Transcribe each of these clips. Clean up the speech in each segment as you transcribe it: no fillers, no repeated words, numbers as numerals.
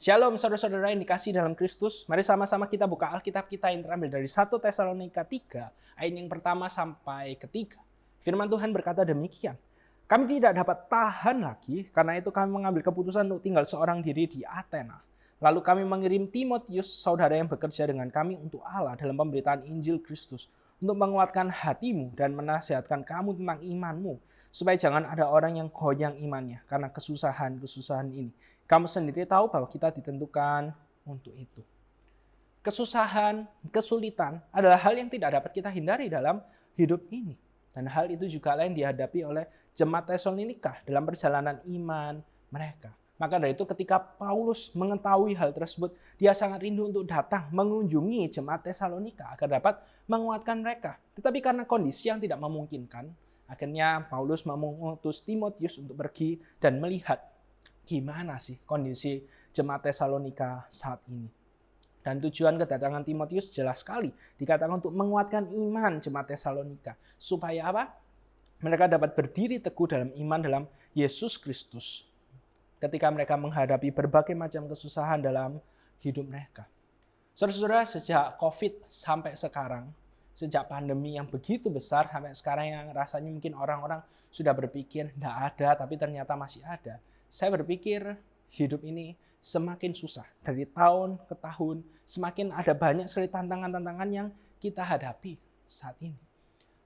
Shalom saudara-saudara yang dikasih dalam Kristus. Mari sama-sama kita buka Alkitab kita yang terambil dari 1 Tesalonika 3, ayat yang pertama sampai ketiga. Firman Tuhan berkata demikian. Kami tidak dapat tahan lagi, karena itu kami mengambil keputusan untuk tinggal seorang diri di Athena. Lalu kami mengirim Timotius, saudara yang bekerja dengan kami untuk Allah dalam pemberitaan Injil Kristus, untuk menguatkan hatimu dan menasihatkan kamu tentang imanmu, supaya jangan ada orang yang goyang imannya karena kesusahan-kesusahan ini. Kamu sendiri tahu bahwa kita ditentukan untuk itu. Kesusahan, kesulitan adalah hal yang tidak dapat kita hindari dalam hidup ini. Dan hal itu juga yang dihadapi oleh jemaat Tesalonika dalam perjalanan iman mereka. Maka dari itu ketika Paulus mengetahui hal tersebut, dia sangat rindu untuk datang mengunjungi jemaat Tesalonika agar dapat menguatkan mereka. Tetapi karena kondisi yang tidak memungkinkan, akhirnya Paulus mengutus Timotius untuk pergi dan melihat gimana sih kondisi jemaat Tesalonika saat ini. Dan tujuan kedatangan Timotius jelas sekali. Dikatakan untuk menguatkan iman jemaat Tesalonika. Supaya apa? Mereka dapat berdiri teguh dalam iman dalam Yesus Kristus. Ketika mereka menghadapi berbagai macam kesusahan dalam hidup mereka. Saudara-saudara, sejak COVID sampai sekarang, sejak pandemi yang begitu besar sampai sekarang yang rasanya mungkin orang-orang sudah berpikir tidak ada, tapi ternyata masih ada. Saya berpikir hidup ini semakin susah. Dari tahun ke tahun, semakin ada banyak sekali tantangan-tantangan yang kita hadapi saat ini.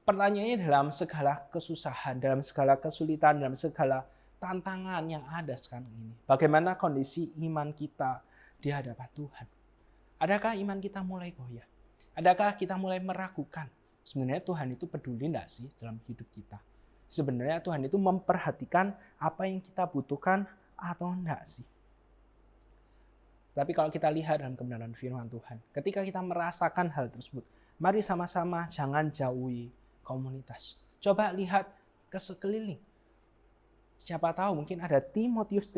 Pertanyaannya dalam segala kesusahan, dalam segala kesulitan, dalam segala tantangan yang ada sekarang ini. Bagaimana kondisi iman kita di hadapan Tuhan? Adakah iman kita mulai goyah? Adakah kita mulai meragukan? Sebenarnya Tuhan itu peduli enggak sih dalam hidup kita? Sebenarnya Tuhan itu memperhatikan apa yang kita butuhkan atau enggak sih? Tapi kalau kita lihat dalam kebenaran firman Tuhan, ketika kita merasakan hal tersebut, mari sama-sama jangan jauhi komunitas. Coba lihat ke sekeliling. Siapa tahu mungkin ada Timotius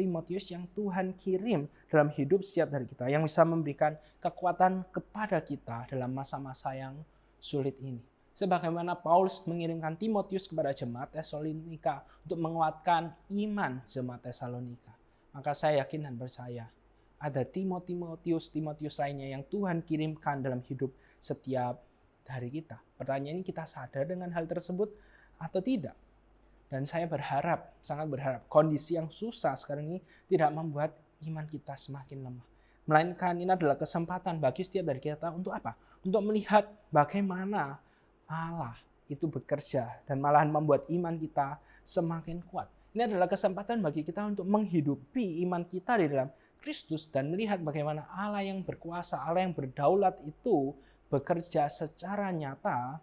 yang Tuhan kirim dalam hidup setiap dari kita, yang bisa memberikan kekuatan kepada kita dalam masa-masa yang sulit ini. Sebagaimana Paulus mengirimkan Timotius kepada jemaat Tesalonika untuk menguatkan iman jemaat Tesalonika. Maka saya yakin dan percaya ada Timotius lainnya yang Tuhan kirimkan dalam hidup setiap dari kita. Pertanyaannya, kita sadar dengan hal tersebut atau tidak? Dan saya berharap, sangat berharap kondisi yang susah sekarang ini tidak membuat iman kita semakin lemah. Melainkan ini adalah kesempatan bagi setiap dari kita untuk apa? Untuk melihat bagaimana Allah itu bekerja dan malahan membuat iman kita semakin kuat. Ini adalah kesempatan bagi kita untuk menghidupi iman kita di dalam Kristus dan melihat bagaimana Allah yang berkuasa, Allah yang berdaulat itu bekerja secara nyata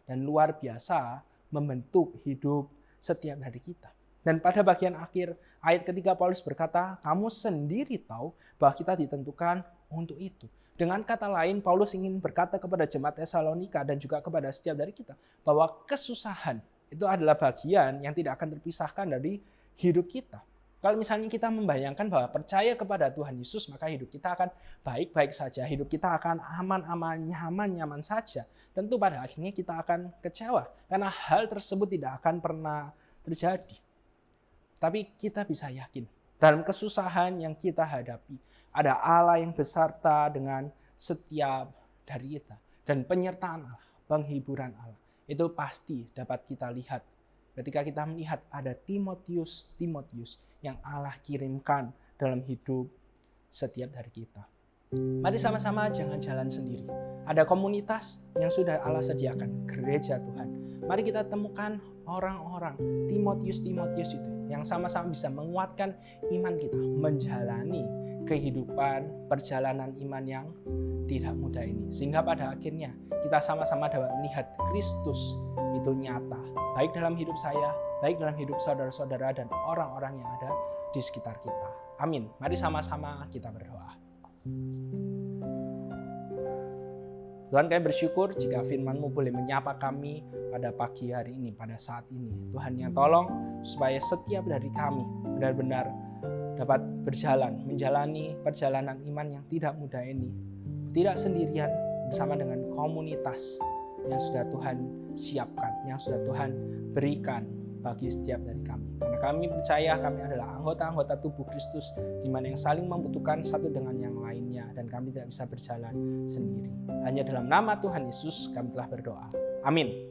dan luar biasa membentuk hidup setiap dari kita. Dan pada bagian akhir ayat ketiga Paulus berkata, kamu sendiri tahu bahwa kita ditentukan untuk itu. Dengan kata lain, Paulus ingin berkata kepada jemaat Tesalonika dan juga kepada setiap dari kita bahwa kesusahan itu adalah bagian yang tidak akan terpisahkan dari hidup kita. Kalau misalnya kita membayangkan bahwa percaya kepada Tuhan Yesus, maka hidup kita akan baik-baik saja. Hidup kita akan aman-aman, nyaman-nyaman saja. Tentu pada akhirnya kita akan kecewa karena hal tersebut tidak akan pernah terjadi. Tapi kita bisa yakin, dalam kesusahan yang kita hadapi, ada Allah yang beserta dengan setiap dari kita. Dan penyertaan Allah, penghiburan Allah, itu pasti dapat kita lihat ketika kita melihat ada Timotius yang Allah kirimkan dalam hidup setiap dari kita. Mari sama-sama jangan jalan sendiri. Ada komunitas yang sudah Allah sediakan, gereja Tuhan. Mari kita temukan orang-orang Timotius itu yang sama-sama bisa menguatkan iman kita, menjalani kehidupan perjalanan iman yang tidak mudah ini. Sehingga pada akhirnya kita sama-sama dapat melihat Kristus itu nyata, baik dalam hidup saya, baik dalam hidup saudara-saudara dan orang-orang yang ada di sekitar kita. Amin. Mari sama-sama kita berdoa. Tuhan, kami bersyukur jika firman-Mu boleh menyapa kami pada pagi hari ini, pada saat ini. Tuhan yang tolong supaya setiap dari kami benar-benar dapat berjalan, menjalani perjalanan iman yang tidak mudah ini. Tidak sendirian, bersama dengan komunitas yang sudah Tuhan siapkan, yang sudah Tuhan berikan bagi setiap dari kami. Karena kami percaya kami adalah anggota-anggota tubuh Kristus, di mana yang saling membutuhkan satu dengan yang lainnya, dan kami tidak bisa berjalan sendiri. Hanya dalam nama Tuhan Yesus kami telah berdoa. Amin.